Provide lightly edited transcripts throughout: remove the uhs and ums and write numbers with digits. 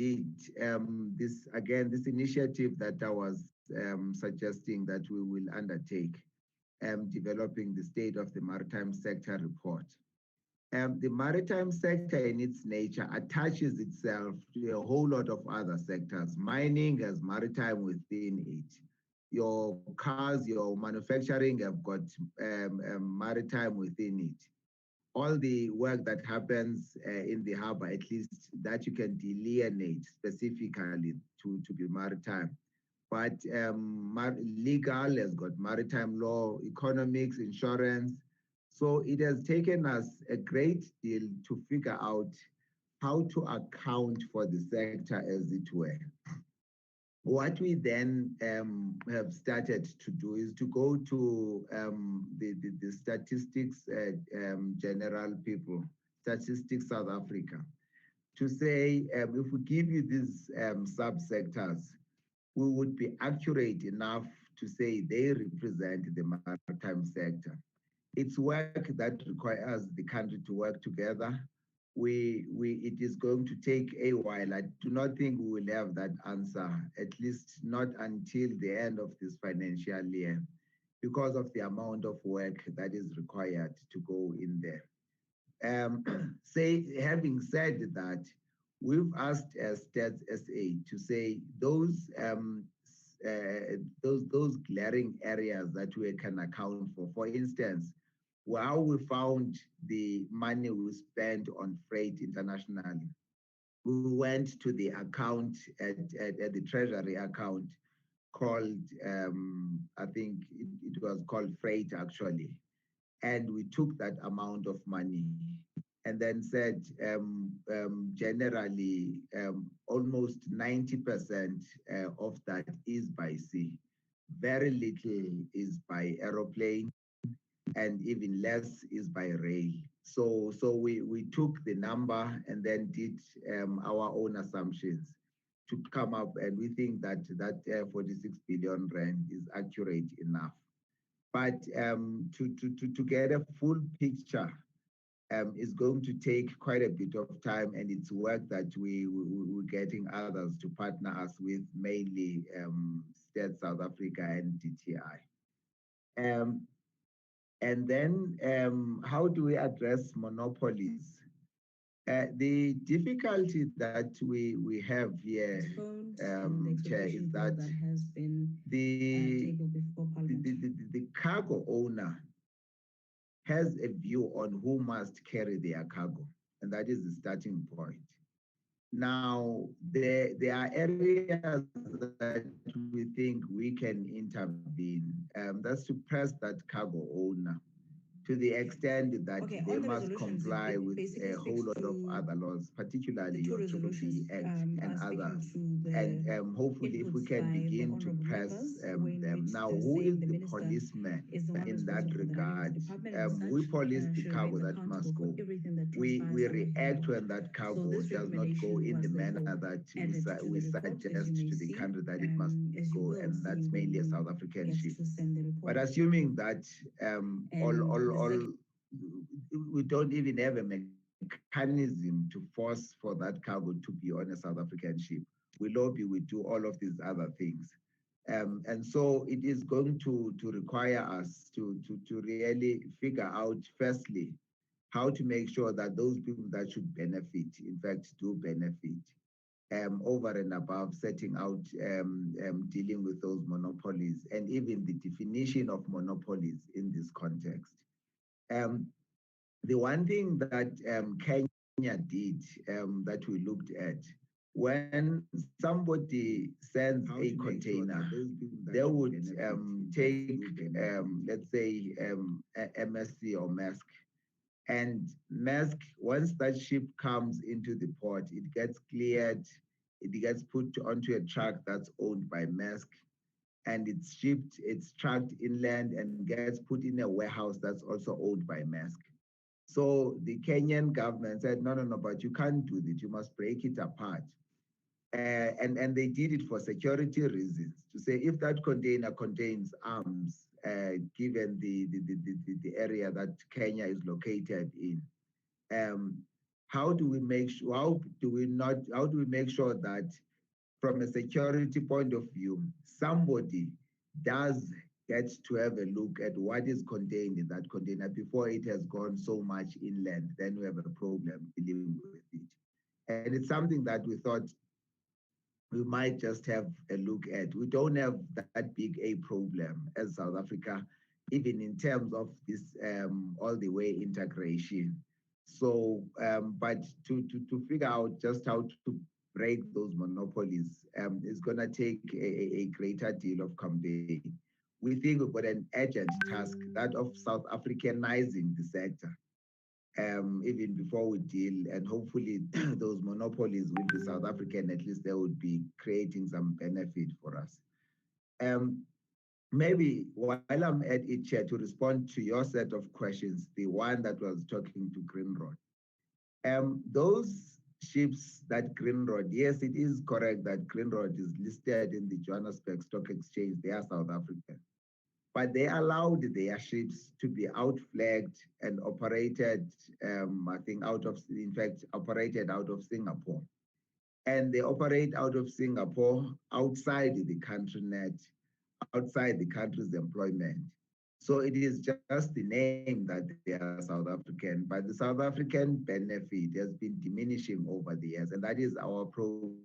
this initiative that I was suggesting that we will undertake, developing the state of the maritime sector report. The maritime sector in its nature attaches itself to a whole lot of other sectors. Mining has maritime within it. Your cars, your manufacturing have got maritime within it. All the work that happens in the harbor, at least that you can delineate specifically to be maritime. But legal has got maritime law, economics, insurance. So it has taken us a great deal to figure out how to account for the sector, as it were. What we then have started to do is to go to the statistics general people, Statistics South Africa, to say if we give you these subsectors, we would be accurate enough to say they represent the maritime sector. It's work that requires the country to work together. It is going to take a while. I do not think we will have that answer, at least not until the end of this financial year, because of the amount of work that is required to go in there. Having said that, we've asked Stats SA to say those glaring areas that we can account for. For instance, how we found the money we spent on freight internationally. We went to the account at the treasury account called, I think it was called freight actually. And we took that amount of money and then said generally almost 90% of that is by sea. Very little is by aeroplane, and even less is by rail. So we took the number and then did our own assumptions to come up, and we think that 46 billion rand is accurate enough. But to get a full picture is going to take quite a bit of time, and it's work that we're getting others to partner us with, mainly Stats South Africa and DTI. And then how do we address monopolies? The difficulty that we have here, Chair, is that has been the cargo owner has a view on who must carry their cargo, and that is the starting point. Now, there are areas that we think we can intervene. That's to press that cargo owner to the extent that they must comply with a whole lot of other laws, particularly your Trustee Act and others. And hopefully, if we can begin to press them. Now, who is the policeman in that regard? We police the cargo that must go. We react when that cargo does not go in the manner that we suggest to the country that it must go, and that's mainly a South African ship. But assuming that we don't even have a mechanism to force for that cargo to be on a South African ship. We lobby, we do all of these other things. And so it is going to require us to really figure out, firstly, how to make sure that those people that should benefit, in fact, do benefit, over and above setting out dealing with those monopolies, and even the definition of monopolies in this context. The one thing that Kenya did that we looked at, when somebody sends a container, they would take, let's say, MSC or Maersk. And Maersk, once that ship comes into the port, it gets cleared, it gets put onto a truck that's owned by Maersk, and it's shipped, it's trucked inland and gets put in a warehouse that's also owned by Maersk. So the Kenyan government said, no, but you can't do that, you must break it apart. And they did it for security reasons, to say if that container contains arms, given the area that Kenya is located in, how do we make sure, how do we make sure that from a security point of view, somebody does get to have a look at what is contained in that container before it has gone so much inland, then we have a problem dealing with it. And it's something that we thought we might just have a look at. We don't have that big a problem as South Africa, even in terms of this all the way integration. So, but to figure out just how to break those monopolies is going to take a greater deal of campaign. We think we've got an urgent task, that of South Africanizing the sector even before we deal, and hopefully those monopolies will be South African, at least they would be creating some benefit for us. Um, Maybe while I'm at it, Chair, to respond to your set of questions, the one that was talking to Greenrod. Those ships that Greenrod, yes, it is correct that Greenrod is listed in the Johannesburg Stock Exchange. They are South African, but they allowed their ships to be outflagged and operated, I think, in fact, operated out of Singapore. And they operate out of Singapore outside the country net, outside the country's employment. So it is just the name that they are South African, but the South African benefit has been diminishing over the years, and that is our problem.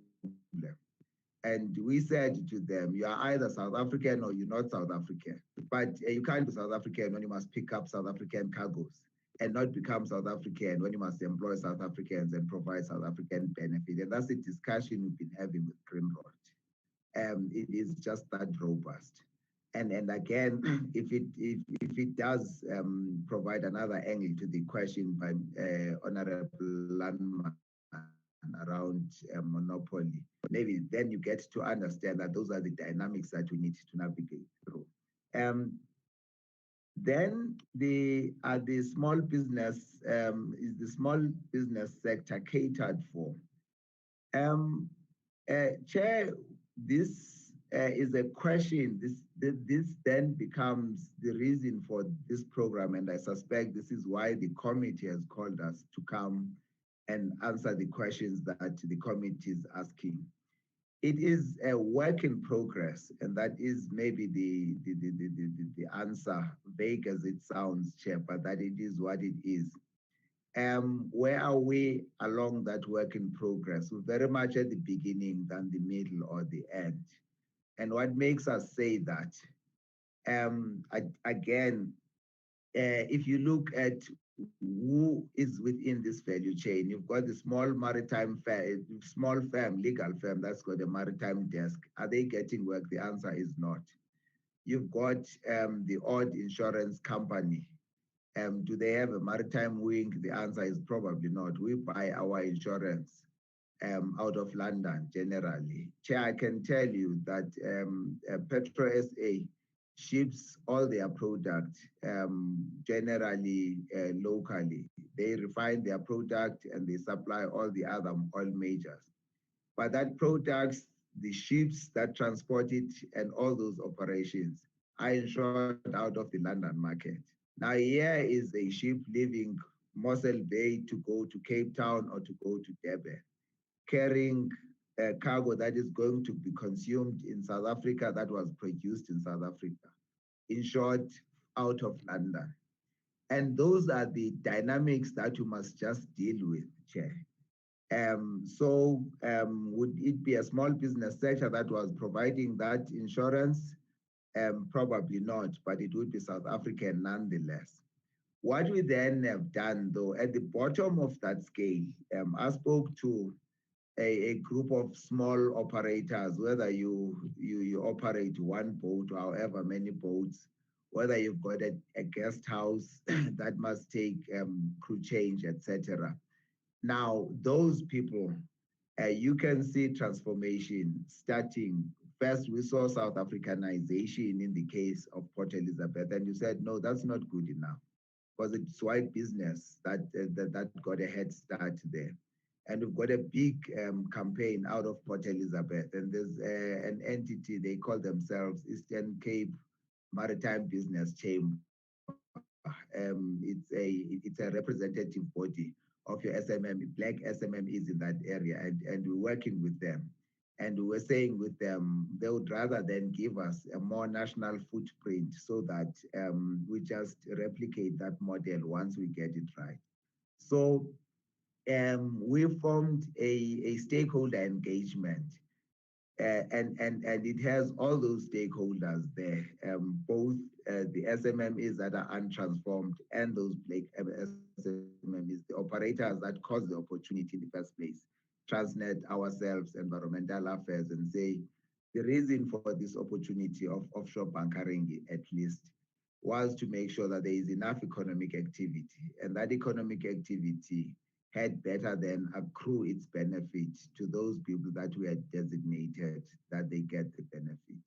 And we said to them, you are either South African or you're not South African. But you can't be South African when you must pick up South African cargoes and not become South African when you must employ South Africans and provide South African benefit. And that's the discussion we've been having with Greenrod. It is just that robust. And again, if it does provide another angle to the question by Honorable Landman around monopoly, maybe then you get to understand that those are the dynamics that we need to navigate through. Then the small business is the small business sector catered for. Chair, this is a question. This then becomes the reason for this program, and I suspect this is why the committee has called us to come and answer the questions that the committee is asking. It is a work in progress, and that is maybe the answer, vague as it sounds, Chair, but that it is what it is. Where are we along that work in progress? We're very much at the beginning than the middle or the end. And what makes us say that? Again, if you look at who is within this value chain, you've got the small maritime small firm, legal firm that's got a maritime desk. Are they getting work? The answer is not. You've got the odd insurance company. Do they have a maritime wing? The answer is probably not. We buy our insurance out of London generally. Chair, I can tell you that Petro SA ships all their product generally locally. They refine their product and they supply all the other oil majors. But that product, the ships that transport it and all those operations are insured out of the London market. Now here is a ship leaving Mossel Bay to go to Cape Town or to go to Durban, carrying a cargo that is going to be consumed in South Africa, that was produced in South Africa, in short, out of London. And those are the dynamics that you must just deal with, Chair. Would it be a small business sector that was providing that insurance? Probably not, but it would be South African nonetheless. What we then have done, though, at the bottom of that scale, I spoke to a group of small operators, whether you operate one boat or however many boats, whether you've got a guest house that must take crew change, etc. Now, those people, you can see transformation starting. First, we saw South Africanization in the case of Port Elizabeth, and you said, no, that's not good enough, because it's white business that got a head start there. And we've got a big campaign out of Port Elizabeth, and there's an entity, they call themselves Eastern Cape Maritime Business Chamber. It's a representative body of your SMM, black SMMEs in that area, and we're working with them. And we were saying with them, they would rather than give us a more national footprint so that we just replicate that model once we get it right. So we formed a stakeholder engagement, and it has all those stakeholders there, both the SMMEs that are untransformed and those black SMMEs, the operators that cause the opportunity in the first place. Transnet, ourselves, environmental affairs, and say the reason for this opportunity of offshore bunkering, at least, was to make sure that there is enough economic activity, and that economic activity had better than accrue its benefit to those people that were designated that they get the benefit.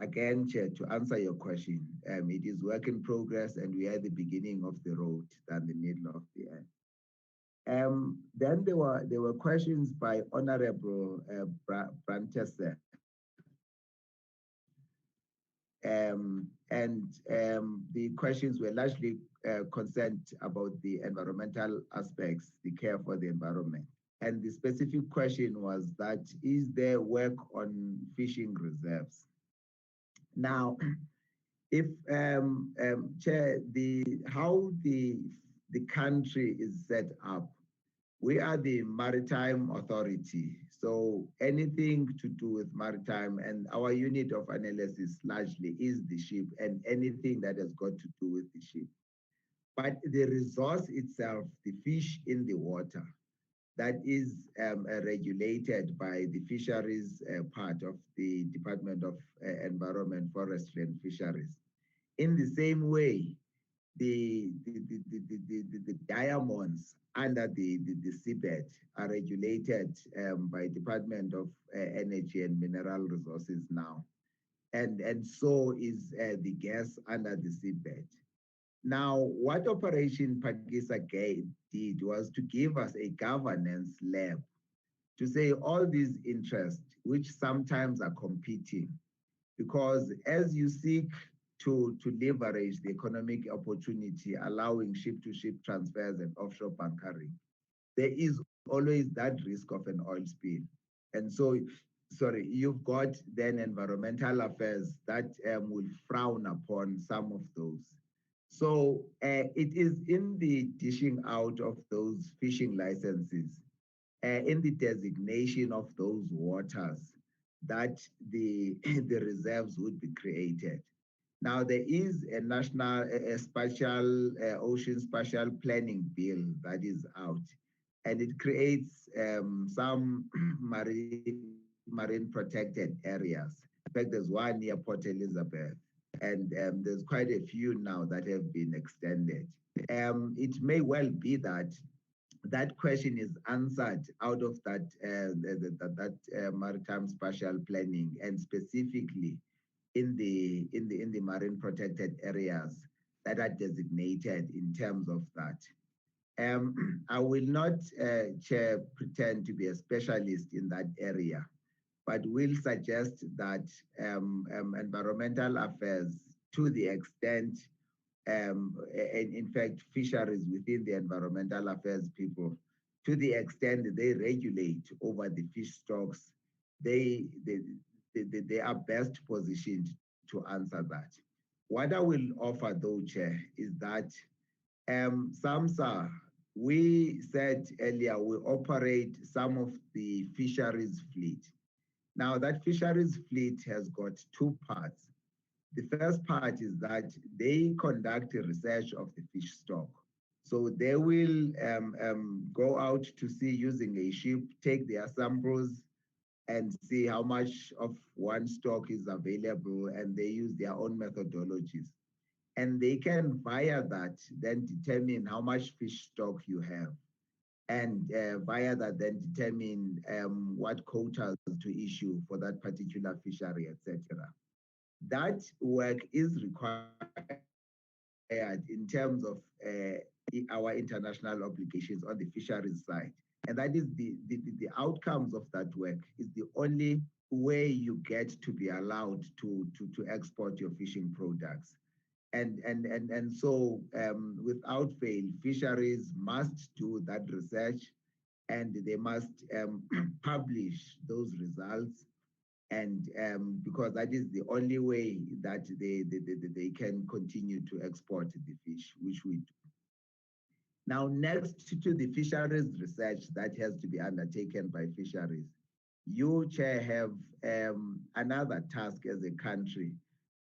Again, Chair, to answer your question, it is work in progress, and we are at the beginning of the road than the middle of the end. Then there were questions by Honorable Brantese. The questions were largely concerned about the environmental aspects, the care for the environment. And the specific question was that, is there work on fishing reserves? Now, if Chair, how the country is set up, we are the Maritime Authority. So anything to do with maritime, and our unit of analysis largely is the ship and anything that has got to do with the ship. But the resource itself, the fish in the water, that is regulated by the fisheries part of the Department of Environment, Forestry and Fisheries. In the same way, the diamonds under the seabed are regulated by Department of Energy and Mineral Resources now. And so is the gas under the seabed. Now, what Operation Pakisa did was to give us a governance lab to say all these interests, which sometimes are competing, because as you seek to leverage the economic opportunity, allowing ship-to-ship transfers and offshore bunkering, there is always that risk of an oil spill. And so, sorry, you've got then environmental affairs that will frown upon some of those. So it is in the dishing out of those fishing licenses, in the designation of those waters, that the reserves would be created. Now, there is a national spatial ocean spatial planning bill that is out, and it creates some marine protected areas. In fact, there's one near Port Elizabeth, and there's quite a few now that have been extended. It may well be that that question is answered out of that maritime spatial planning, and specifically in the marine protected areas that are designated in terms of that. I will not, Chair, pretend to be a specialist in that area, but will suggest that environmental affairs, to the extent, and in fact, fisheries within the environmental affairs people, to the extent they regulate over the fish stocks, they are best positioned to answer that. What I will offer though, Chair, is that SAMSA, we said earlier, we operate some of the fisheries fleet. Now that fisheries fleet has got two parts. The first part is that they conduct a research of the fish stock. So they will go out to sea using a ship, take their samples, and see how much of one stock is available, and they use their own methodologies. And they can, via that, then determine how much fish stock you have. And via that, then determine what quotas to issue for that particular fishery, etc. That work is required in terms of our international obligations on the fisheries side. And that is the outcomes of that work is the only way you get to be allowed to export your fishing products. And so without fail, fisheries must do that research, and they must publish those results, and because that is the only way that they can continue to export the fish, which we do. Now, next to the fisheries research that has to be undertaken by fisheries, you, Chair, have another task as a country,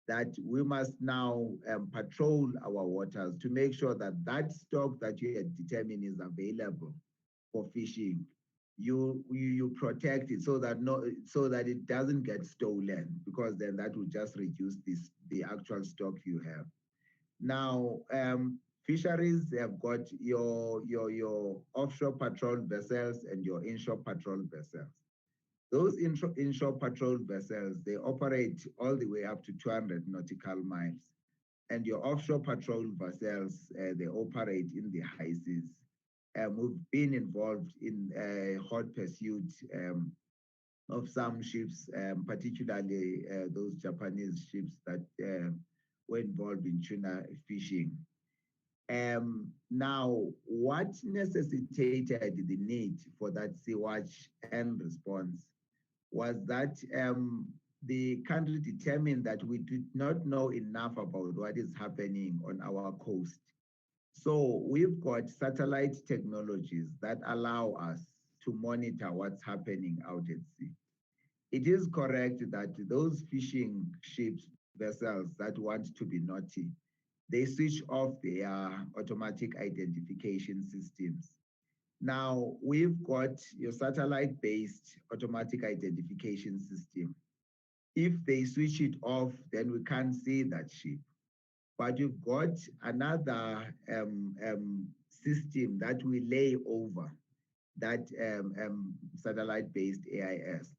that we must now patrol our waters to make sure that that stock that you had determined is available for fishing, you protect it so that it doesn't get stolen, because then that will just reduce the actual stock you have. Now, fisheries have got your offshore patrol vessels and your inshore patrol vessels. Those inshore patrol vessels, they operate all the way up to 200 nautical miles. And your offshore patrol vessels, they operate in the high seas. We've been involved in hot pursuit of some ships, particularly those Japanese ships that were involved in tuna fishing. Now, what necessitated the need for that sea watch and response was that the country determined that we did not know enough about what is happening on our coast. So we've got satellite technologies that allow us to monitor what's happening out at sea. It is correct that those fishing ships, vessels that want to be naughty, they switch off their automatic identification systems. Now, we've got your satellite-based automatic identification system. If they switch it off, then we can't see that ship. But you've got another system that we lay over that satellite-based AIS,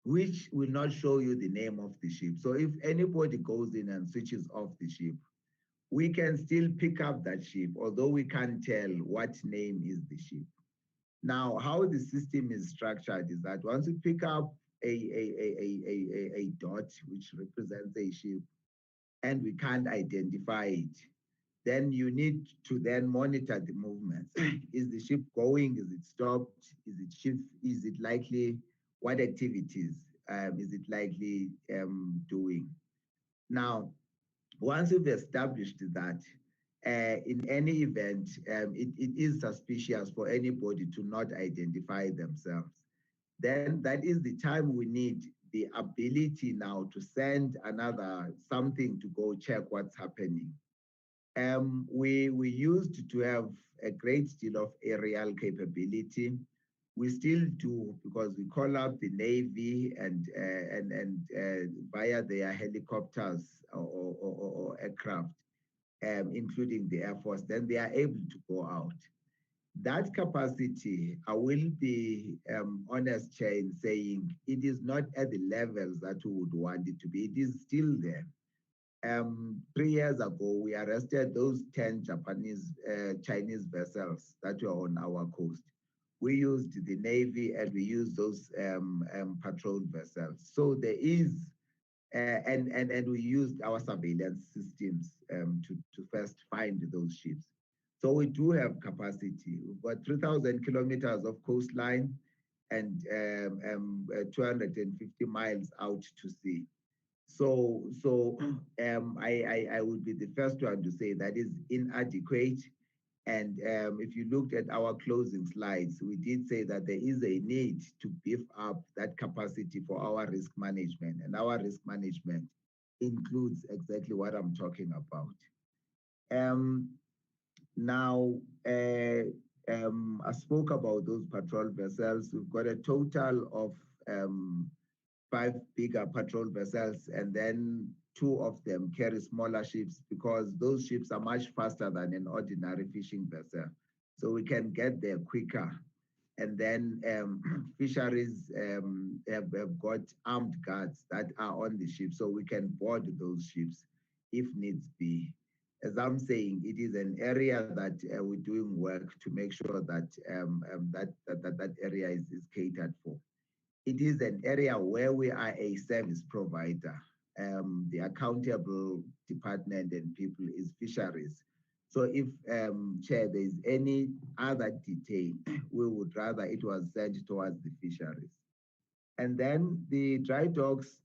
which will not show you the name of the ship. So if anybody goes in and switches off the ship, we can still pick up that ship, although we can't tell what name is the ship. Now, how the system is structured is that once you pick up a dot, which represents a ship, and we can't identify it, then you need to then monitor the movements. Is the ship going? Is it stopped? Is it likely? What activities is it likely doing? Now, once you've established that, in any event, it is suspicious for anybody to not identify themselves. Then that is the time we need the ability now to send another something to go check what's happening. We used to have a great deal of aerial capability. We still do, because we call up the Navy and via their helicopters or aircraft, including the Air Force, then they are able to go out. That capacity, I will be honest, Chair, in saying it is not at the levels that we would want it to be. It is still there. 3 years ago, we arrested those 10 Chinese vessels that were on our coast. We used the Navy and we used those patrol vessels. So there is, and we used our surveillance systems to first find those ships. So we do have capacity. We've got 3,000 kilometers of coastline and 250 miles out to sea. So I would be the first one to say that is inadequate. And if you looked at our closing slides, we did say that there is a need to beef up that capacity for our risk management. And our risk management includes exactly what I'm talking about. Now, I spoke about those patrol vessels. We've got a total of 5 bigger patrol vessels, and then 2 of them carry smaller ships, because those ships are much faster than an ordinary fishing vessel. So we can get there quicker. And then fisheries have got armed guards that are on the ship, so we can board those ships if needs be. As I'm saying, it is an area that we're doing work to make sure that that area is catered for. It is an area where we are a service provider. the accountable department and people is fisheries. So if, Chair, there is any other detail, we would rather it was sent towards the fisheries. And then the dry docks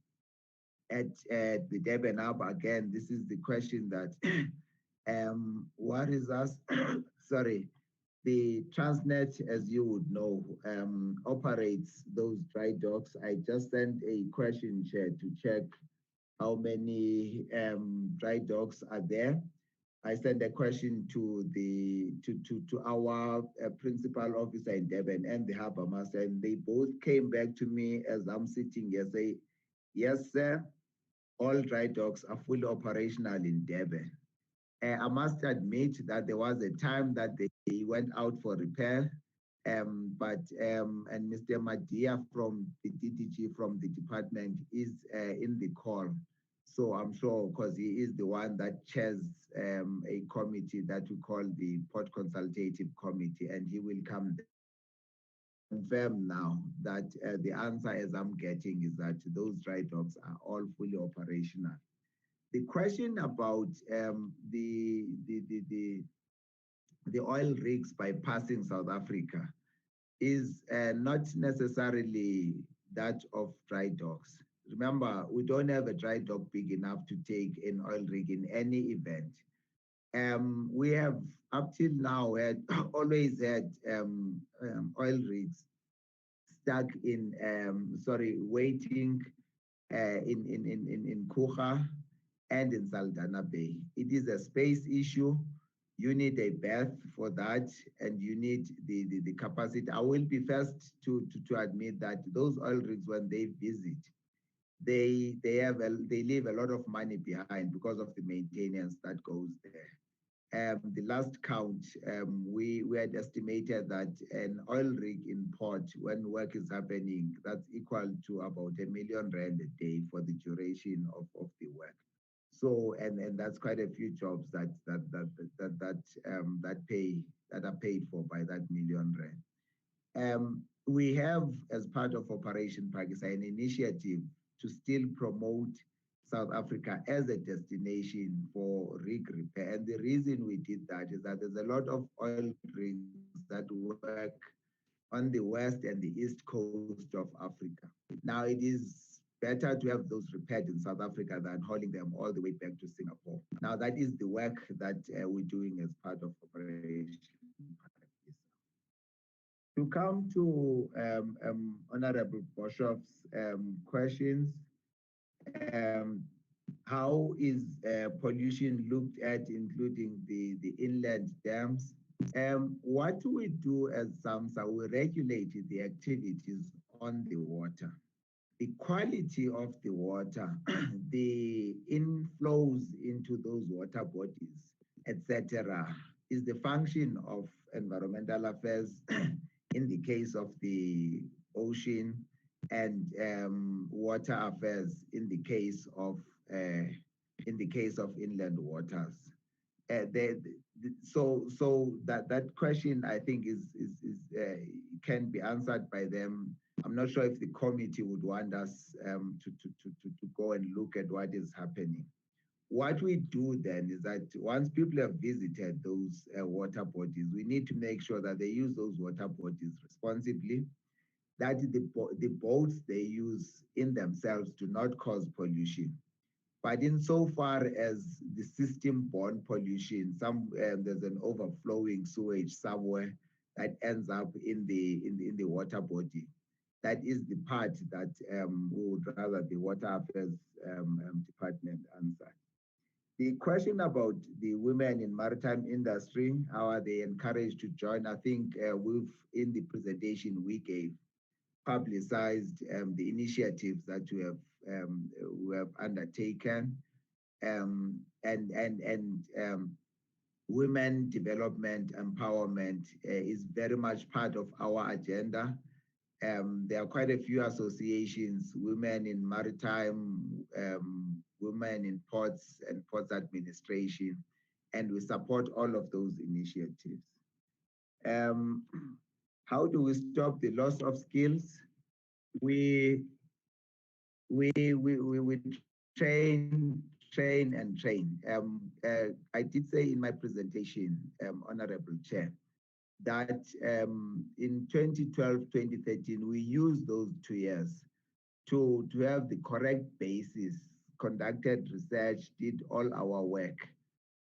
at the Durban Hub, again, this is the question that, what is us, sorry, the Transnet, as you would know, operates those dry docks. I just sent a question, Chair, to check how many dry docks are there. I sent a question to our principal officer in Durban and the harbour master, and they both came back to me as I'm sitting here, say, yes, sir, all dry docks are fully operational in Durban. I must admit that there was a time that they went out for repair, and Mr. Madia from the DDG from the department is in the call. So I'm sure, because he is the one that chairs a committee that we call the Port Consultative Committee, and he will come confirm now that the answer as I'm getting is that those dry docks are all fully operational. The question about the oil rigs bypassing South Africa is not necessarily that of dry docks. Remember, we don't have a dry dock big enough to take an oil rig in any event. We have up till now always had oil rigs stuck in, waiting in Kucha and in Saldanha Bay. It is a space issue. You need a berth for that, and you need the capacity. I will be first to admit that those oil rigs, when they visit, they leave a lot of money behind because of the maintenance that goes there. The last count, we had estimated that an oil rig in port, when work is happening, that's equal to about R1 million a day for the duration of the work. So, and that's quite a few jobs that are paid for by that R1 million. We have, as part of Operation Pakistan, an initiative to still promote South Africa as a destination for rig repair. And the reason we did that is that there's a lot of oil rigs that work on the west and the east coast of Africa. Now, it is better to have those repaired in South Africa than hauling them all the way back to Singapore. Now, that is the work that we're doing as part of Operation Pakistan. To come to Honorable Boshoff's questions, how is pollution looked at, including the inland dams? What we do as SAMSA, we regulate the activities on the water. The quality of the water, the inflows into those water bodies, etc., is the function of environmental affairs in the case of the ocean, and water affairs in the case of inland waters. So that question, I think, can be answered by them. I'm not sure if the committee would want us to go and look at what is happening. What we do then is that once people have visited those water bodies, we need to make sure that they use those water bodies responsibly, that the boats they use in themselves do not cause pollution. But insofar as the system-borne pollution, there's an overflowing sewage somewhere that ends up in the water body. That is the part that we would rather the Water Affairs Department answer. The question about the women in maritime industry, how are they encouraged to join? I think in the presentation we gave, publicized the initiatives that we have undertaken, and women development empowerment is very much part of our agenda. There are quite a few associations, women in maritime, women in ports and ports administration, and we support all of those initiatives. How do we stop the loss of skills? We train, train, and train. I did say in my presentation, Honorable Chair, that in 2012, 2013, we used those 2 years to have the correct basis, conducted research, did all our work,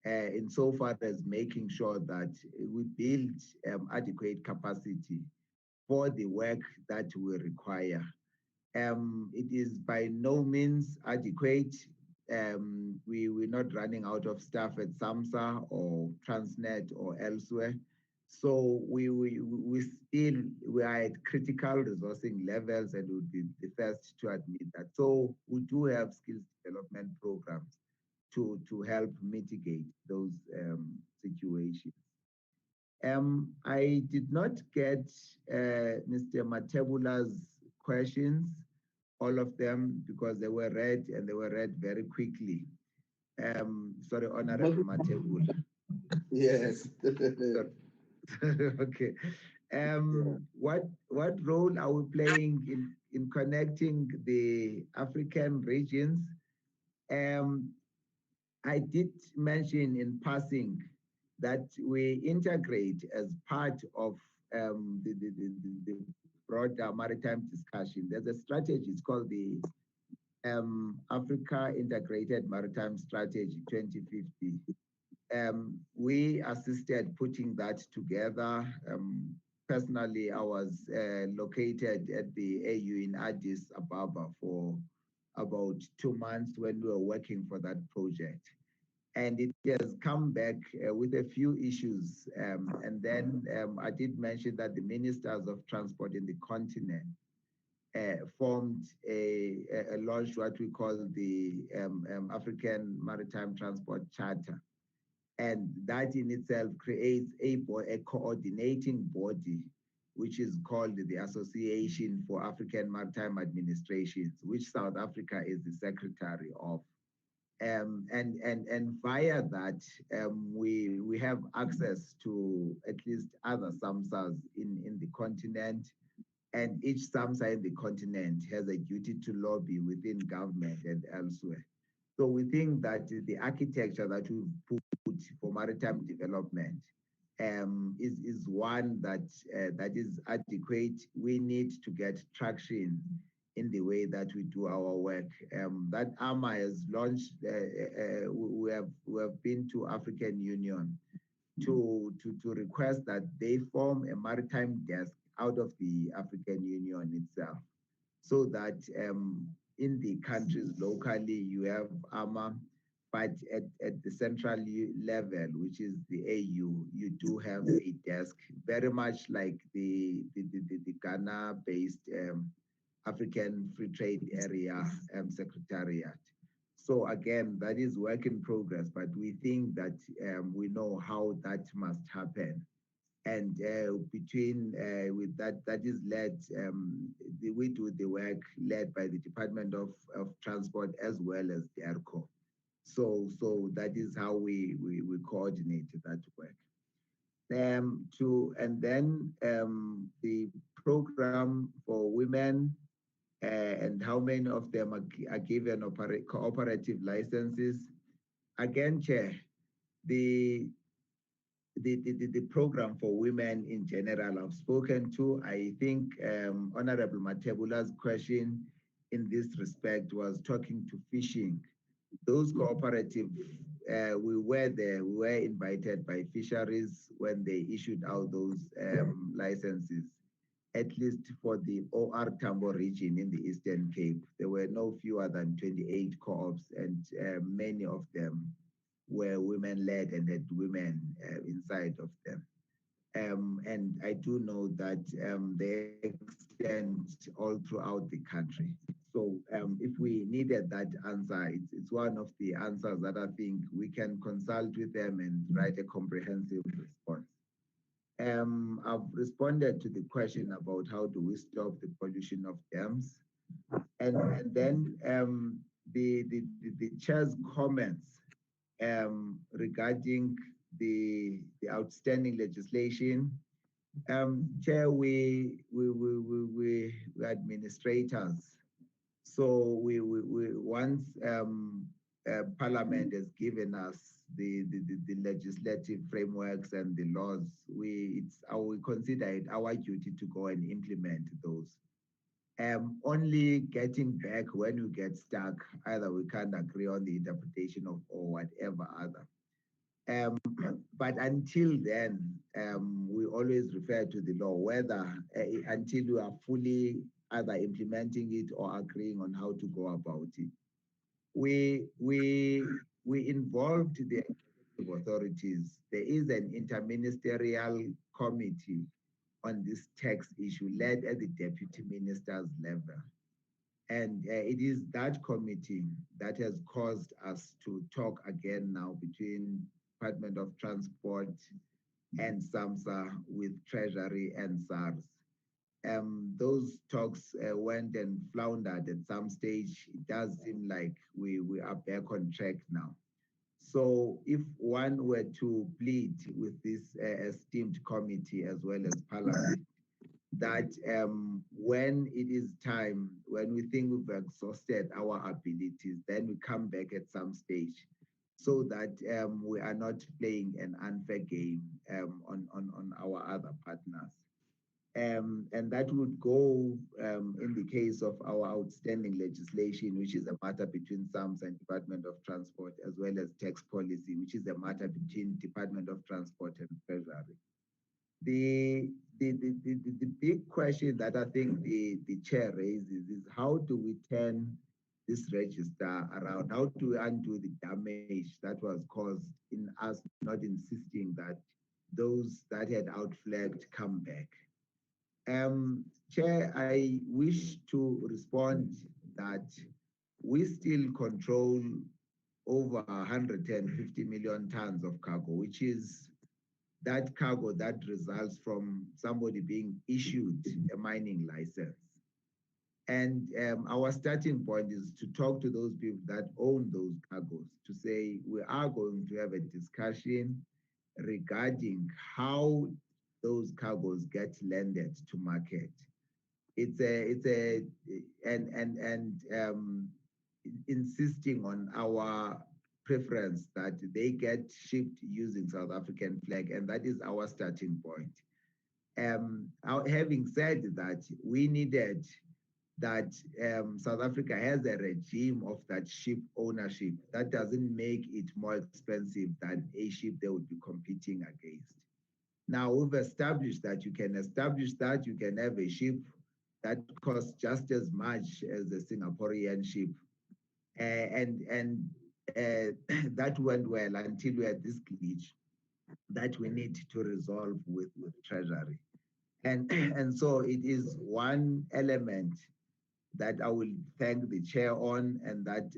insofar as making sure that we build adequate capacity for the work that we require. It is by no means adequate. We're not running out of staff at SAMSA or Transnet or elsewhere. So we are at critical resourcing levels, and would be the first to admit that. So we do have skills development programs to help mitigate those situations. I did not get Mr. Matebula's questions, all of them, because they were read, and they were read very quickly. Sorry, Honorable Matebula. Yes. Okay. What role are we playing in connecting the African regions? I did mention in passing that we integrate as part of the broader maritime discussion. There's a strategy, it's called the Africa Integrated Maritime Strategy 2050. We assisted putting that together. Personally, I was located at the AU in Addis Ababa for about 2 months when we were working for that project. And it has come back with a few issues. And then I did mention that the ministers of transport in the continent formed launched what we call the African Maritime Transport Charter. And that in itself creates a coordinating body, which is called the Association for African Maritime Administrations, which South Africa is the secretary of. And via that, we have access to at least other SAMSAs in the continent, and each SAMSA in the continent has a duty to lobby within government and elsewhere. So we think that the architecture that we've put for maritime development is one that is adequate. We need to get traction in the way that we do our work. That AMA has launched. We have been to African Union to request that they form a maritime desk out of the African Union itself, so that in the countries locally you have AMA, but at the central level, which is the AU, you do have a desk, very much like the Ghana-based African Free Trade Area Secretariat. So again, that is work in progress, but we think that we know how that must happen. And between with that is led, we do the work led by the Department of Transport as well as the ERCO. So that is how we coordinate that work. And then the program for women, and how many of them are given cooperative licenses. Again, Chair, the program for women in general I've spoken to. I think Honorable Matebula's question in this respect was talking to fishing. Those cooperative, we were invited by fisheries when they issued out those licenses, at least for the OR Tambo region in the Eastern Cape. There were no fewer than 28 co-ops, and many of them were women-led and had women inside of them. And I do know that they extend all throughout the country. So if we needed that answer, it's one of the answers that I think we can consult with them and write a comprehensive response. I've responded to the question about how do we stop the pollution of dams. And then the chair's comments regarding the outstanding legislation. Chair, we administrators. So we once Parliament has given us the legislative frameworks and the laws, we consider it our duty to go and implement those. Only getting back when we get stuck, either we can't agree on the interpretation of or whatever other. But until then, we always refer to the law, whether until we are fully either implementing it or agreeing on how to go about it. We involved the authorities. There is an interministerial committee on this tax issue led at the deputy minister's level. And it is that committee that has caused us to talk again now between Department of Transport and SAMSA with Treasury and SARS. Those talks went and floundered at some stage. It does seem like we are back on track now. So if one were to plead with this esteemed committee as well as Parliament, that when it is time, when we think we've exhausted our abilities, then we come back at some stage so that we are not playing an unfair game on our other partners. And that would go in the case of our outstanding legislation, which is a matter between SAMS and Department of Transport, as well as tax policy, which is a matter between Department of Transport and Treasury. The big question that I think the chair raises is how do we turn this register around? How do we undo the damage that was caused in us not insisting that those that had outflagged come back? Chair, I wish to respond that we still control over 150 million tons of cargo, which is that cargo that results from somebody being issued a mining license. And our starting point is to talk to those people that own those cargoes to say we are going to have a discussion regarding how those cargoes get landed to market. Insisting on our preference that they get shipped using South African flag, and that is our starting point. Having said that, we needed that South Africa has a regime of that ship ownership that doesn't make it more expensive than a ship they would be competing against. Now we've established that you can establish that you can have a ship that costs just as much as a Singaporean ship. That went well until we had this glitch that we need to resolve with Treasury. And so it is one element that I will thank the chair on, and that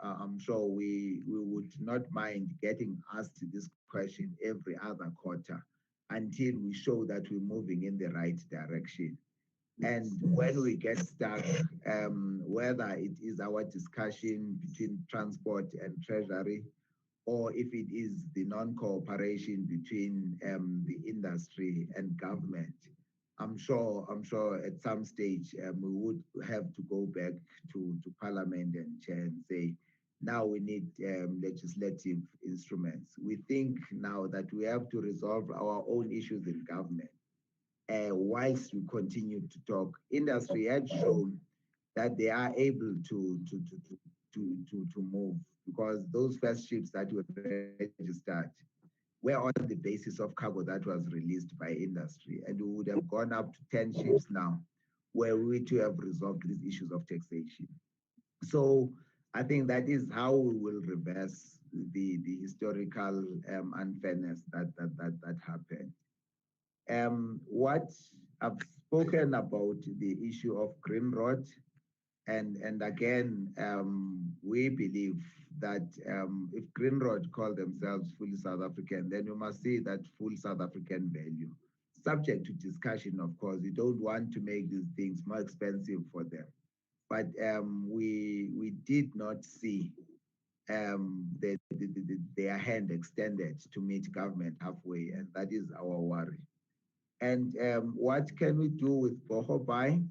I'm sure we would not mind getting asked this question every other quarter until we show that we're moving in the right direction. And when we get stuck, whether it is our discussion between transport and Treasury, or if it is the non-cooperation between the industry and government, I'm sure at some stage we would have to go back to Parliament and chair and say, now we need legislative instruments. We think now that we have to resolve our own issues in government. Whilst we continue to talk, industry had shown that they are able to move, because those first ships that were registered were on the basis of cargo that was released by industry, and we would have gone up to 10 ships now, were we to have resolved these issues of taxation. So I think that is how we will reverse the historical unfairness that happened. What I've spoken about the issue of Green Road, and again, we believe that if Green Road call themselves fully South African, then you must see that full South African value, subject to discussion, of course. We don't want to make these things more expensive for them. But we did not see their hand extended to meet government halfway, and that is our worry. And what can we do with Bohobai?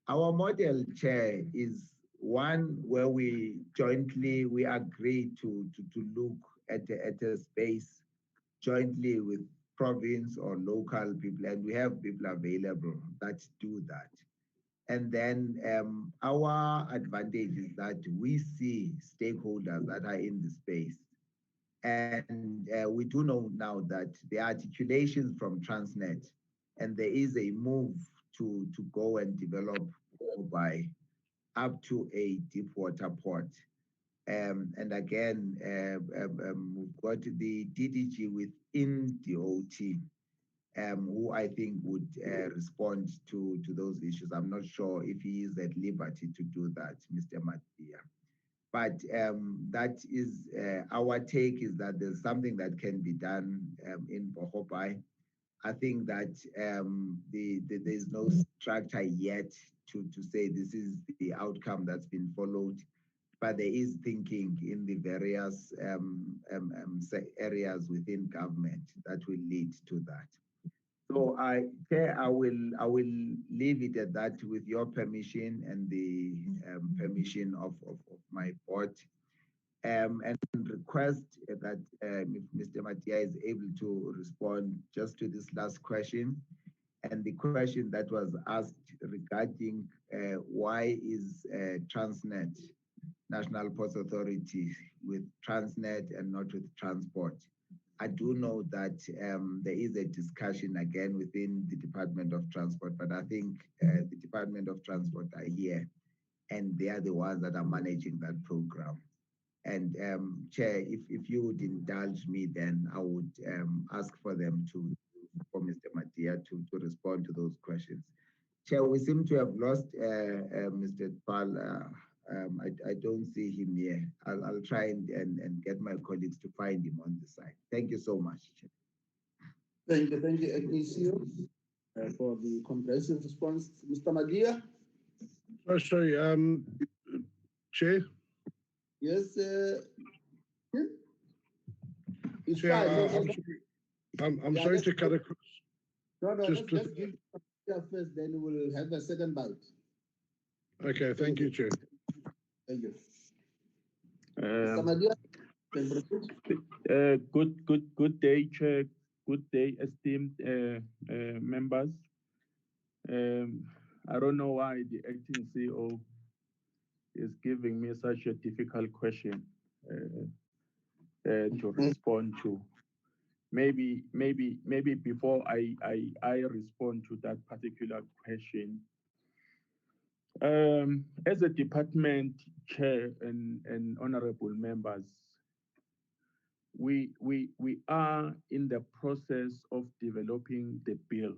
Our model, Chair, is one where we agreed to look at a space jointly with province or local people, and we have people available that do that. And then our advantage is that we see stakeholders that are in the space. And we do know now that the articulations from Transnet, and there is a move to go and develop by up to a deep water port. And again, we've got the DDG within DOT, who I think would respond to those issues. I'm not sure if he is at liberty to do that, Mr. Matia. But that is our take, is that there's something that can be done in Bohobai. I think that there's no structure yet to say this is the outcome that's been followed, but there is thinking in the various areas within government that will lead to that. So Chair, I will leave it at that with your permission and the permission of my board, and request that if Mr. Matia is able to respond just to this last question, and the question that was asked regarding why is Transnet, National Ports Authority, with Transnet and not with Transport. I do know that there is a discussion again within the Department of Transport, but I think the Department of Transport are here and they are the ones that are managing that program. And Chair, if you would indulge me, then I would ask for them for Mr. Matia to respond to those questions. Chair, we seem to have lost Mr. Pal. I don't see him here. I'll try and get my colleagues to find him on the side. Thank you so much, Chair. Thank you, Ignacio, for the comprehensive response. Mr. Madia? Oh, sorry, Chair? Yes, it's Chair, fine. I'm sorry to cut across. No, let's give first, then we'll have a second bite. Okay, thank you, Chair. Thank you. Mr. Madia? Good day, Chair. Good day, esteemed members. I don't know why the acting CEO is giving me such a difficult question to respond to. Maybe before I respond to that particular question, as a department chair and honorable members, we are in the process of developing the bill.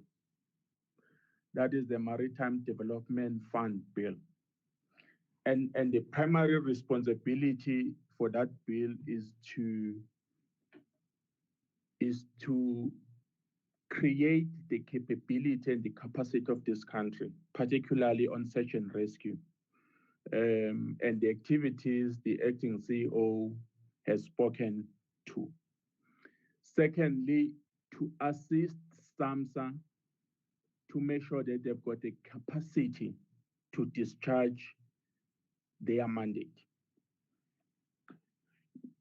That is the Maritime Development Fund bill. And the primary responsibility for that bill is to create the capability and the capacity of this country, particularly on search and rescue. And the activities the acting CEO has spoken to. Secondly, to assist SAMSA to make sure that they've got the capacity to discharge their mandate.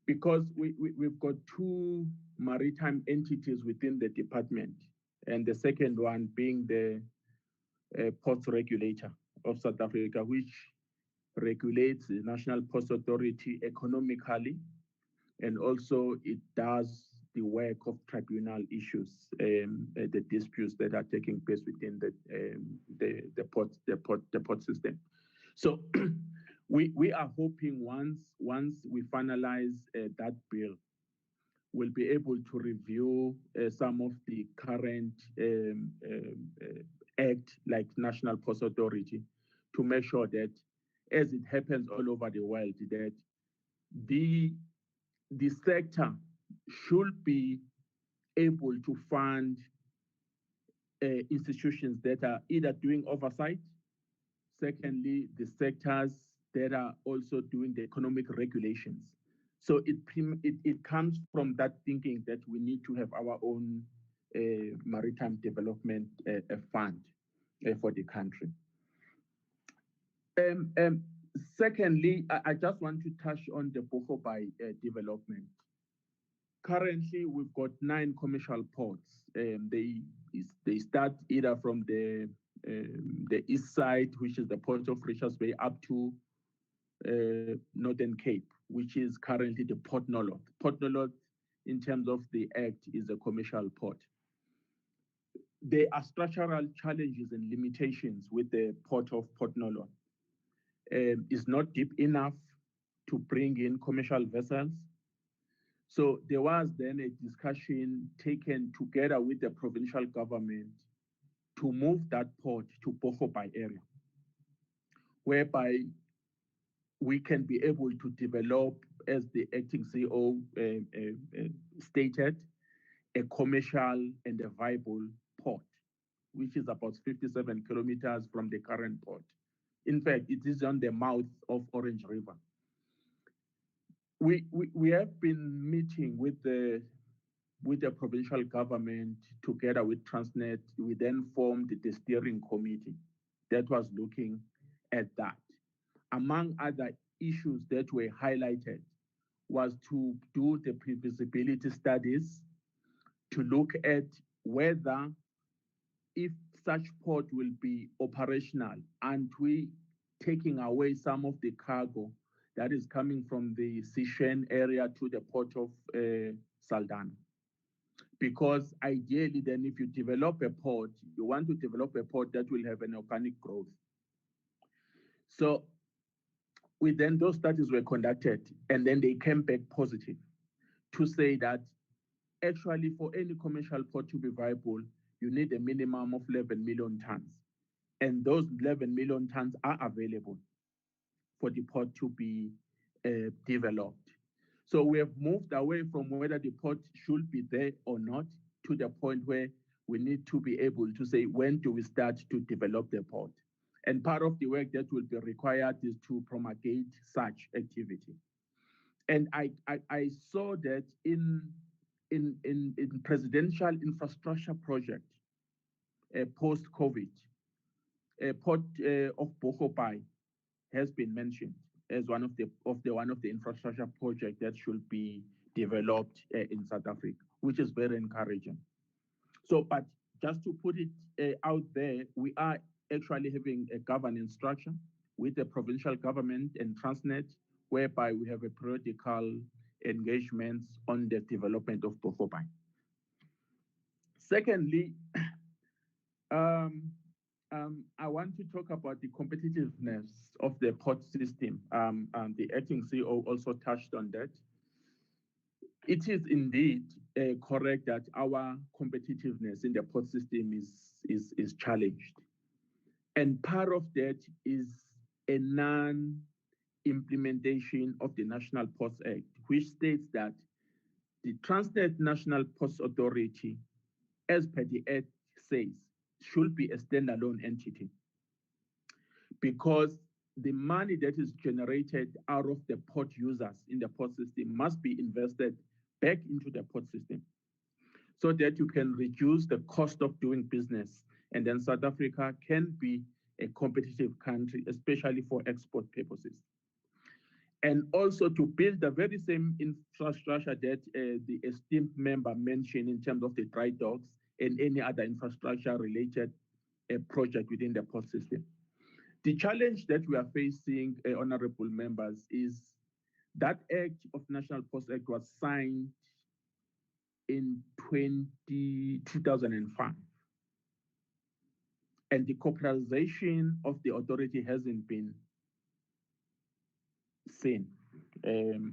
Because we've got two maritime entities within the department, and the second one being the Ports Regulator of South Africa, which regulates the National Ports Authority economically, and also it does the work of tribunal issues, the disputes that are taking place within the port system. So we are hoping once we finalize that bill, we'll be able to review some of the current act like National Ports Authority to make sure that, as it happens all over the world, that the sector should be able to fund institutions that are either doing oversight, secondly, the sectors that are also doing the economic regulations. So it comes from that thinking that we need to have our own maritime development fund for the country. Secondly, I just want to touch on the Bohobai development. Currently, we've got 9 commercial ports. They start either from the east side, which is the port of Richards Bay, up to Northern Cape, which is currently the Port Nolot. Port Nolot, in terms of the Act, is a commercial port. There are structural challenges and limitations with the port of Port Nolot. It's not deep enough to bring in commercial vessels. So there was then a discussion taken together with the provincial government to move that port to Bohobai area, whereby we can be able to develop, as the acting CEO stated, a commercial and a viable port, which is about 57 kilometers from the current port. In fact, it is on the mouth of Orange River. We have been meeting with the provincial government together with Transnet. We then formed the steering committee that was looking at that. Among other issues that were highlighted was to do the pre-feasibility studies, to look at whether, if such port will be operational and we taking away some of the cargo that is coming from the Sishen area to the port of Saldanha. Because ideally then, if you develop a port, you want to develop a port that will have an organic growth. So then those studies were conducted, and then they came back positive to say that actually for any commercial port to be viable, you need a minimum of 11 million tons. And those 11 million tons are available for the port to be developed. So we have moved away from whether the port should be there or not to the point where we need to be able to say, when do we start to develop the port? And part of the work that will be required is to promulgate such activity. And I saw that in presidential infrastructure project post-COVID, port of Bohobai has been mentioned as one of the infrastructure projects that should be developed in South Africa, which is very encouraging. So, but just to put it out there, we are actually having a governance structure with the provincial government and Transnet, whereby we have a periodical engagements on the development of Bohobai. Secondly, I want to talk about the competitiveness of the port system. The acting CEO also touched on that. It is indeed correct that our competitiveness in the port system is challenged. And part of that is a non-implementation of the National Ports Act, which states that the Transnet National Ports Authority, as per the Act says, should be a standalone entity, because the money that is generated out of the port users in the port system must be invested back into the port system so that you can reduce the cost of doing business, and then South Africa can be a competitive country, especially for export purposes. And also to build the very same infrastructure that the esteemed member mentioned in terms of the dry docks and any other infrastructure related project within the port system. The challenge that we are facing, honorable members, is that Act of National Ports Act was signed in 2005. And the corporatization of the authority hasn't been seen. I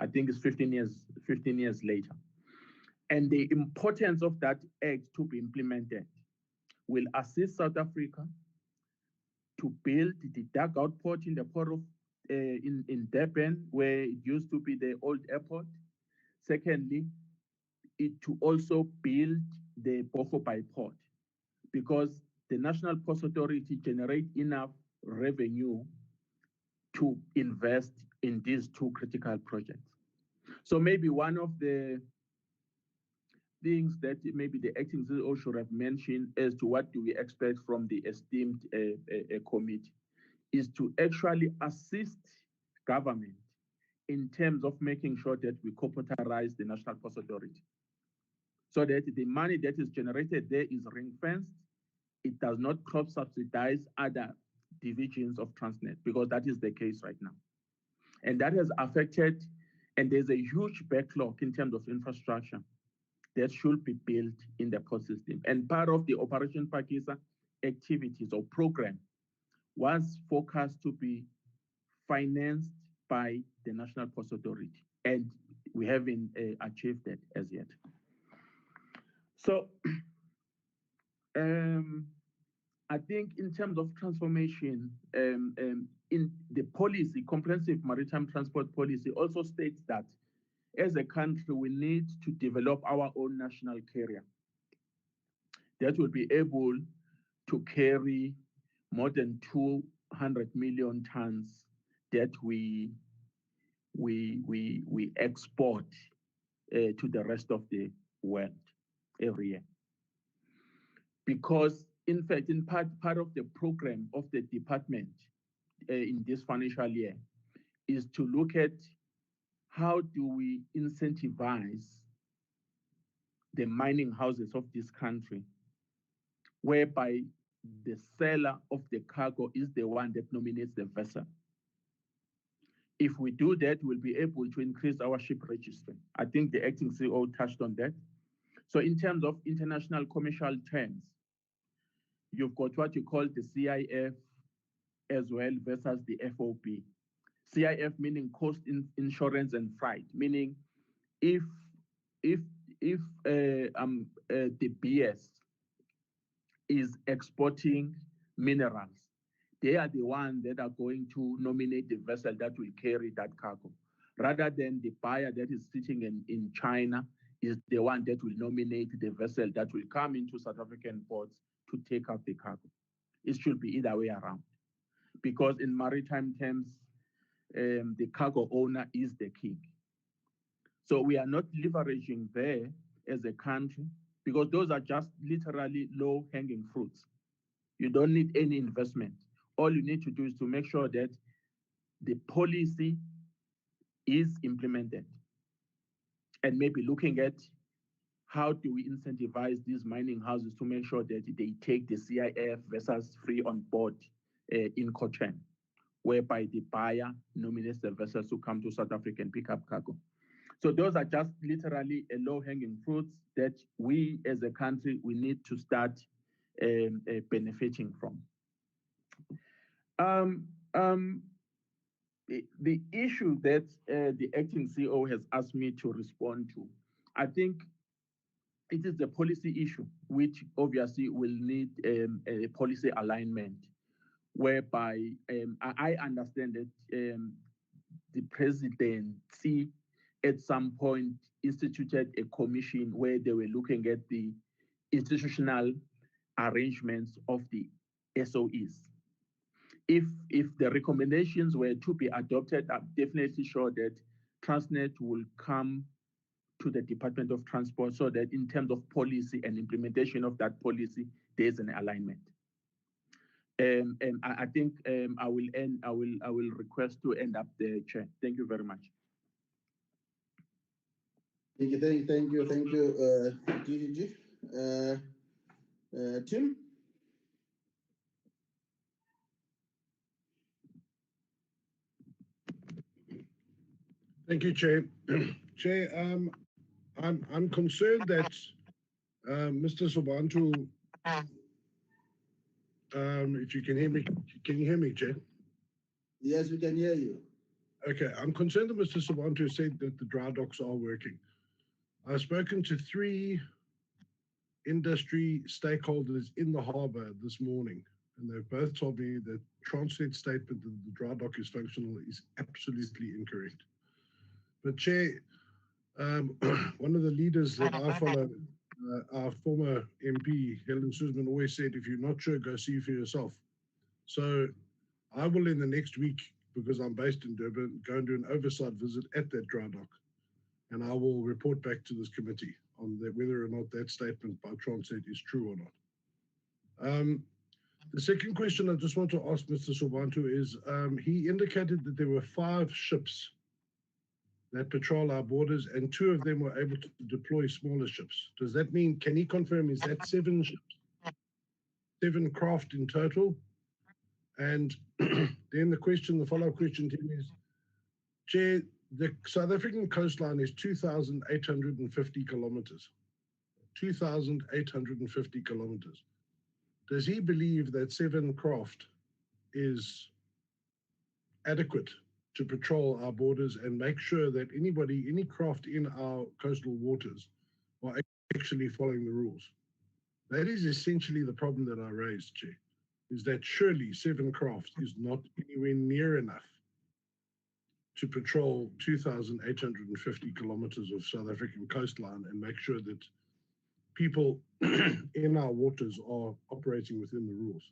think it's 15 years later. And the importance of that act to be implemented will assist South Africa to build the dugout port in the port of in Durban, where it used to be the old airport. Secondly, it to also build the Bohobai port, because the National Ports Authority generate enough revenue to invest in these two critical projects. So maybe one of the things that maybe the acting CEO should have mentioned as to what do we expect from the esteemed committee is to actually assist government in terms of making sure that we corporatize the National Ports Authority, so that the money that is generated there is ring-fenced. It does not cross-subsidize other divisions of Transnet, because that is the case right now. And that has affected, and there's a huge backlog in terms of infrastructure that should be built in the port system. And part of the Operation Pakisa activities or program was forecast to be financed by the National Ports Authority, and we haven't achieved that as yet. So I think in terms of transformation, in the policy, comprehensive maritime transport policy also states that as a country, we need to develop our own national carrier that will be able to carry more than 200 million tons that we export to the rest of the world every year. Because in fact, in part of the program of the department in this financial year is to look at how do we incentivize the mining houses of this country, whereby the seller of the cargo is the one that nominates the vessel. If we do that, we'll be able to increase our ship registry. I think the acting CEO touched on that. So in terms of international commercial terms, you've got what you call the CIF as well versus the FOB. CIF meaning cost insurance and freight, meaning if the BS is exporting minerals, they are the ones that are going to nominate the vessel that will carry that cargo, rather than the buyer that is sitting in China is the one that will nominate the vessel that will come into South African ports to take up the cargo. It should be either way around, because in maritime terms, the cargo owner is the king. So we are not leveraging there as a country, because those are just literally low-hanging fruits. You don't need any investment. All you need to do is to make sure that the policy is implemented, and maybe looking at how do we incentivize these mining houses to make sure that they take the CIF vessels free on board in Cochin, whereby the buyer nominates the vessels to come to South Africa and pick up cargo. So those are just literally a low-hanging fruits that we as a country, we need to start benefiting from. The issue that the acting CEO has asked me to respond to, I think it is the policy issue, which obviously will need a policy alignment, whereby I understand that the presidency at some point instituted a commission where they were looking at the institutional arrangements of the SOEs. If the recommendations were to be adopted, I'm definitely sure that Transnet will come to the Department of Transport so that in terms of policy and implementation of that policy, there's an alignment. And I think I will request to end up the chair. Thank you very much. Thank you, DDG. Tim? Thank you, Chair. Chair, I'm concerned that Mr. Sobantu, if you can hear me, can you hear me, Chair? Yes, we can hear you. Okay, I'm concerned that Mr. Sobantu said that the dry docks are working. I've spoken to 3 industry stakeholders in the harbour this morning, and they've both told me that Transnet's statement that the dry dock is functional is absolutely incorrect. But Chair, one of the leaders that I follow, our former MP, Helen Suzman, always said, if you're not sure, go see for yourself. So I will in the next week, because I'm based in Durban, go and do an oversight visit at that dry dock. And I will report back to this committee on whether or not that statement by Transnet is true or not. The second question I just want to ask Mr. Sobantu is, he indicated that there were 5 ships that patrol our borders and 2 of them were able to deploy smaller ships. Does that mean, can he confirm, is that 7 ships, 7 craft in total? And then the follow-up question to him is, Chair, the South African coastline is 2,850 kilometers. 2,850 kilometers. Does he believe that 7 craft is adequate to patrol our borders and make sure that any craft in our coastal waters are actually following the rules? That is essentially the problem that I raised, Chair, is that surely 7 craft is not anywhere near enough to patrol 2,850 kilometers of South African coastline and make sure that people in our waters are operating within the rules.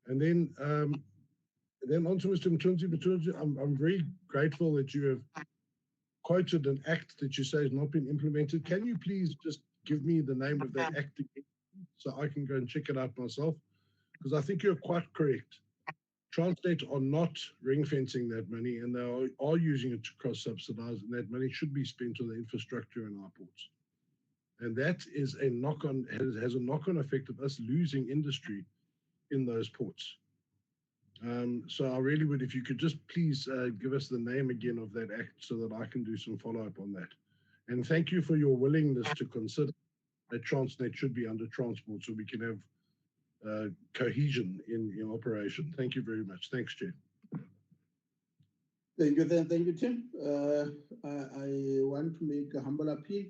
And then on to Mr. Mthunzi. I'm very grateful that you have quoted an act that you say has not been implemented. Can you please just give me the name of that act again so I can go and check it out myself? Because I think you're quite correct. Transnet are not ring fencing that money, and they are using it to cross-subsidize, and that money should be spent on the infrastructure in our ports. And that is a knock-on, has a knock-on effect of us losing industry in those ports. So I really would, if you could just please give us the name again of that act so that I can do some follow-up on that. And thank you for your willingness to consider that Transnet should be under transport so we can have cohesion in operation. Thank you very much. Thanks, Chair. Thank you, Tim. I want to make a humble appeal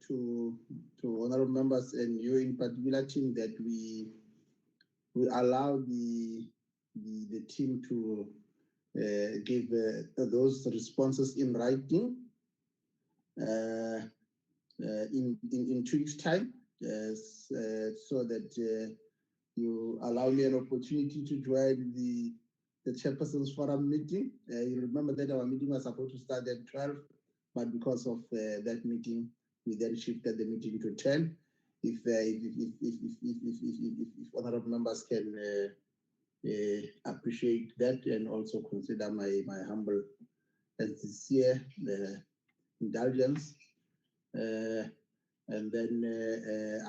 to honorable members and you in particular, Tim, that we allow the team to give those responses in writing in 2 weeks' time, so that you allow me an opportunity to join the Chairperson's Forum meeting. You remember that our meeting was supposed to start at 12, but because of that meeting, we then shifted the meeting to 10. If honorable members can appreciate that and also consider my humble and sincere indulgence. And then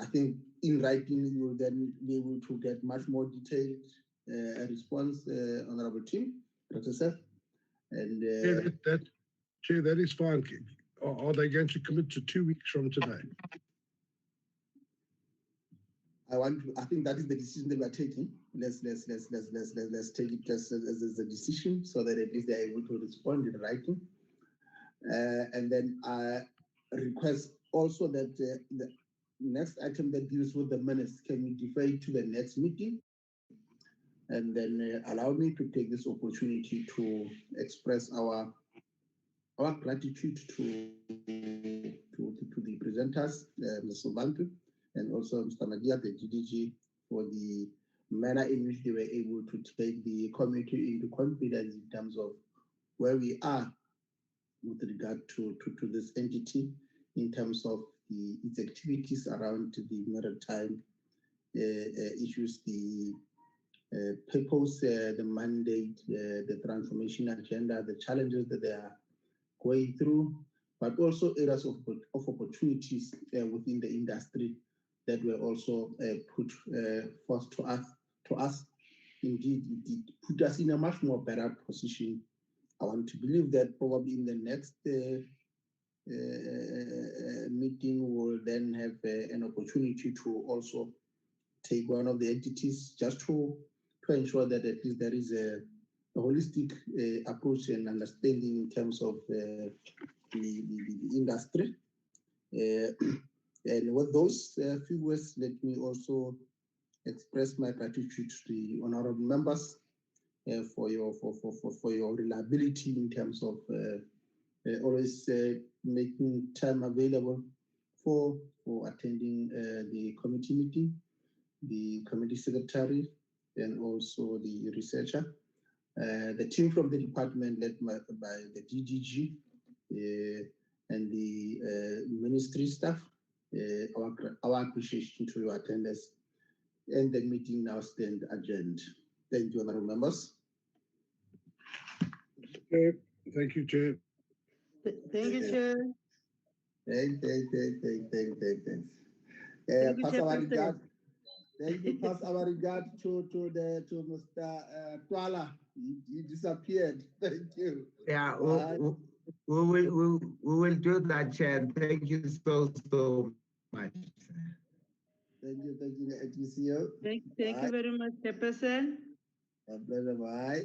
I think in writing, you will then be able to get much more detailed response, Honorable Tim, Dr. Seth. And Chair, that is fine. Are they going to commit to 2 weeks from today? I think that is the decision that we are taking. Let's take it just as a decision so that at least they are able to respond in writing. And then I request also that the next item that deals with the minutes, can we defer it to the next meeting? And then allow me to take this opportunity to express our gratitude to the presenters, Mr. Sobantu, and also Mr. Madia, the GDG, for the manner in which they were able to take the committee into confidence in terms of where we are with regard to this entity, in terms of its activities around the maritime issues, the purpose, the mandate, the transformation agenda, the challenges that they are going through, but also areas of opportunities within the industry that were also put forth to us. Indeed, it put us in a much more better position. I want to believe that probably in the next meeting, we'll then have an opportunity to also take one of the entities just to ensure that at least there is a holistic approach and understanding in terms of the industry. And with those few words, let me also express my gratitude to the honorable members for your reliability in terms of always making time available for attending the committee meeting, the committee secretary, and also the researcher. The team from the department led by the DDG and the ministry staff, our appreciation to your attendance. And the meeting now stand adjourned. Thank you, honorable members. Okay. Thank you, Chair. Thank you, Chair. Thanks. Pass our regard. Thank you. Pass our regard to Mr. Twala. He disappeared. Thank you. Yeah, we will do that, Chair. Thank you so much. Thank you, ATCO. Thank you very much, Chairperson. A pleasure. Bye.